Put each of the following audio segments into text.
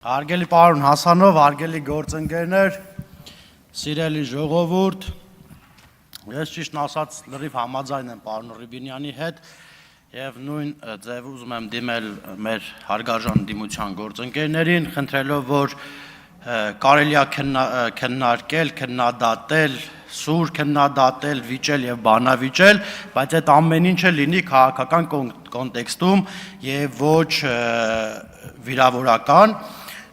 Հարգելի պարոն Հասանով, հարգելի գործընկերներ, սիրելի ժողովուրդ, ես ճիշտ ասած լրիվ համաձայն եմ պարոն Ռուբինյանի հետ եւ նույն ձև ուզում եմ դիմել մեր հարգարժան դիմության գործընկերներին, խնդրելով որ կարելի է քննարկել, քննադատել, սուր քննադատել, վիճել եւ բանավիճել, բայց այդ ամեն ինչը լինի քաղաքական կոնտեքստում եւ ոչ վիրավորական։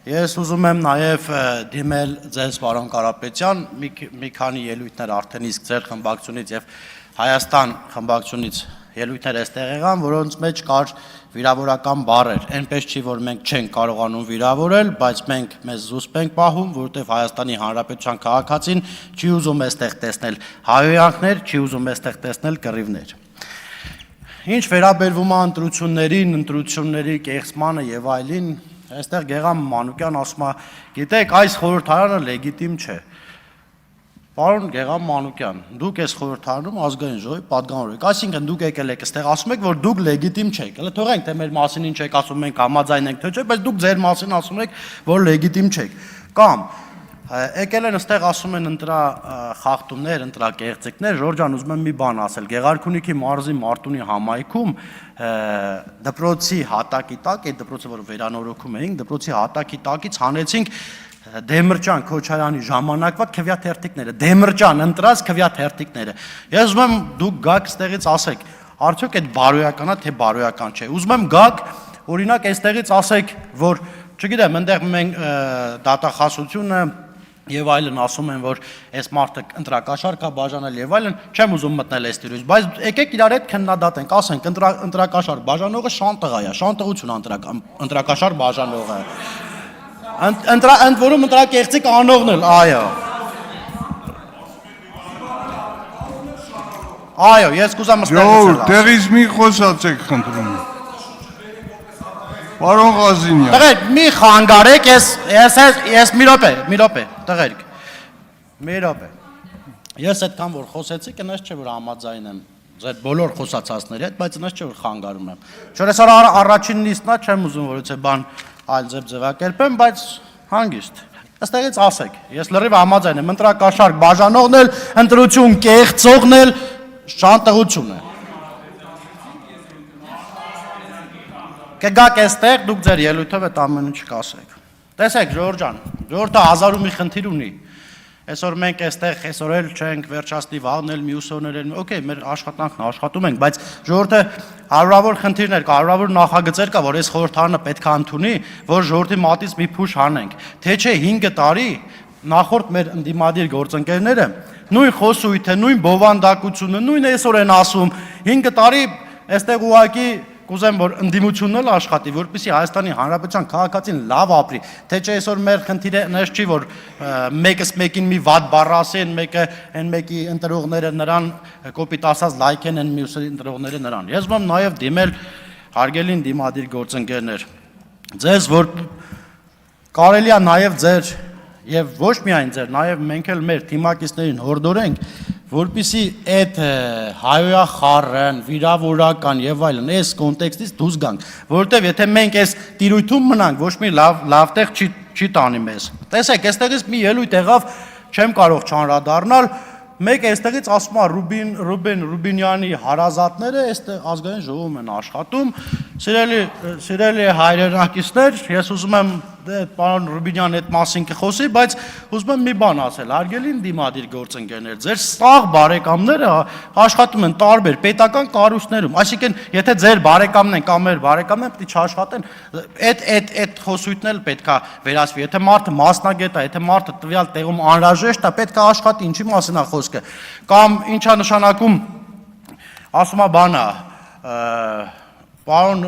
Ես ուզում եմ նաև դիմել ձեզ պարոն Կարապետյան, մի քանի ելույթներ արդեն իսկ ձեր խմբակցությունից եւ Հայաստան խմբակցությունից ելույթներ այստեղ եղան, որոնց մեջ կար վիրավորական բառեր, այնպես չի որ մենք չենք կարողանում վիրավորել, բայց մենք մեզ զուսպ ենք պահում, որովհետեւ Հայաստանի Հանրապետության քաղաքացին չի ուզում այստեղ տեսնել հայհոյանքներ, չի ուզում այստեղ տեսնել կռիվներ։ Ինչ վերաբերվում է ընտրությունների կեղծմանը եւ այլին, այստեղ Գեգամ Մանուկյան ասում է, գիտեք, այս խորհրդարանը լեգիտիմ չէ։ Պարոն Գեգամ Մանուկյան, դուք այս խորհրդարանում ազգային ժողովի պատգամավոր եք, այսինքն դուք եկել եք այստեղ ասում եք, որ դուք լեգիտիմ չեք։ Հələ թողենք թե մեր մասին ինչ եք ասում, մենք համաձայն ենք թե չէ, բայց դուք ձեր մասին ասում եք, որ լեգիտիմ չեք։ Կամ եկել են այստեղ ասում են ընտրախախտումներ, ընտրակեղծիքներ, Ժորժան ուզում եմ մի բան ասել, Գեղարքունիքի մարզի Մարտունի համայնքում դպրոցի հատակի տակ, այդ դպրոցը որ վերանորոգում էինք, դպրոցի հատակի տակից հանեցինք Դեմիրճան Քոչարյանի ժամանակվա քվյաթերթիկները, Դեմիրճան ընտրած քվյաթերթիկները։ Ես ուզում եմ դուք գաք այստեղից ասեք, արդյոք այդ բարոյական է թե բարոյական չէ։ Ուզում եմ գաք, օրինակ այստեղից ասեք, որ չգիտեմ, այնտեղ մենք դատախազությունը եւ այլն ասում են, որ այս մարդը ընտրակաշառք է բաժանել եւ այլն, չեմ ուզում մտնել այս տիրույթ, բայց եկեք իրար հետ քննադատենք, ասենք ընտրակաշառք բաժանողը շանտղա է, շանտղություն ընտրակաշառք բաժանողը։ Ընդ որում ընտրակեղծիք անողն էլ, այո։ Այո, ես կուզեմ Ժողովուրդ, տեղից մի խոսացեք խնդրում։ Պարոն Ղազինյան։ Տղերք, մի խանգարեք, ես մի րոպե, տղերք։ Մի րոպե։ Ես այդքան որ խոսեցիք, այնպես չէ որ համաձայն եմ ձեր բոլոր խոսացածների հետ, բայց այնպես չէ որ խանգարում եմ։ Չէ՞ ես առաջին նիստն է, չեմ ուզում որ եթե բան այլ ձևակերպեմ, բայց հանգիստ։ Այստեղից ասեք, ես լրիվ համաձայն եմ, ընտրակաշառք բաժանողն էլ, ընտրություն կեղծողն էլ շանտղություն է։ Կգաք այստեղ, դուք ձեր ելույթով այդ ամեն ինչ կասեք։ Տեսեք, Ժորժան, ժողովուրդը հազար ու մի խնդիր ունի։ Այսօր մենք այստեղ այսօր էլ չենք վերջացնի վաղն էլ մյուս օրներ էլ, օքեյ, մեր աշխատանքն աշխատում ենք, բայց ժողովուրդը հարյուրավոր խնդիրներ կա, հարյուրավոր նախագծեր կա, որ այս խորհրդարանը պետք է ընդունի, որ ժողովրդի մատից մի փուշ հանենք։ Թե չէ 5 տարի նախորդ մեր ընդդիմադիր գործընկերները նույն խոսույթը, նույն բովանդակությունը, նույն այսօր են ասում, 5 տարի այստեղ ուղակի կուզեմ որ ընդդիմությունն էլ աշխատի, որպեսզի Հայաստանի Հանրապետության քաղաքացին լավ ապրի, թե չէ այսօր մեր խնդիրը այնպես չի, որ մեկս մեկին մի վատ բառ ասեն, մեկը այն մեկի ընտրողները նրան կոպիտ ասած լայք են, այն մյուսի ընտրողները նրան։ Ես ուզում եմ նաև դիմել հարգելի դիմադիր գործընկերներ, ձեզ որ կարելի է նաև ձեր եւ ոչ միայն ձեր, նաև մենք էլ մեր թիմակիցներին հորդորենք, որպեսզի այդ հայոյախառն, վիրավորական եւ այլն այս կոնտեքստից դուրս գանք, որովհետեւ եթե մենք այս տիրույթում մնանք, ոչ մի լավ տեղ չի տանի մեզ։ Տեսեք, այստեղից մի ելույթ եղավ, չեմ կարող չանդրադառնալ, մեկ այստեղից ասում է Ռուբինյանի հարազատները այստեղ ազգային ժողովում են աշխատում, սիրելի հայրենակիցներ, ես ուզում եմ պարոն Ռուբինյանը այդ մասին կխոսի, բայց ուզում եմ մի բան ասել, հարգելի դիմադիր գործընկերներ, ձեր սաղ բարեկամները աշխատում են տարբեր պետական կառույցներում, այսինքն եթե ձեր բարեկամն են կամ մեր բարեկամն են, պետք է չաշխատեն, այդ խոսույթն էլ պետք է վերացվի, եթե մարդը մասնագետ է, եթե մարդը տվյալ տեղում անհրաժեշտ է, պետք է աշխատի, ինչի մասին է խոսքը, կամ ինչա նշանակում, ասում է բանը, պարոն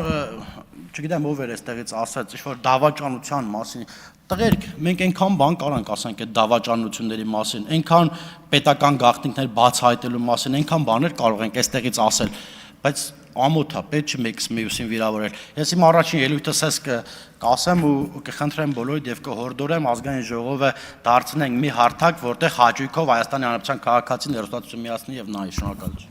չգիտեմ ով էր այստեղից ասած, ինչ-որ դավաճանության մասին, տղերք, մենք այնքան բան կարանք ասենք այդ դավաճանությունների մասին, այնքան պետական գաղտնիքներ բացահայտելու մասին, այնքան բաներ կարող ենք այստեղից ասել, բայց ամոթ է, պետք չի մեկս մյուսին վիրավորել։ Ես իմ առաջին ելույթս ես կասեմ ու կխնդրեմ բոլորիդ եւ կհորդորեմ ազգային ժողովը դարձնենք մի հարթակ, որտեղ հաճույքով Հայաստանի Հանրապետության քաղաքացին հեռուստացույց միացնի եւ նայի, շնորհակալություն։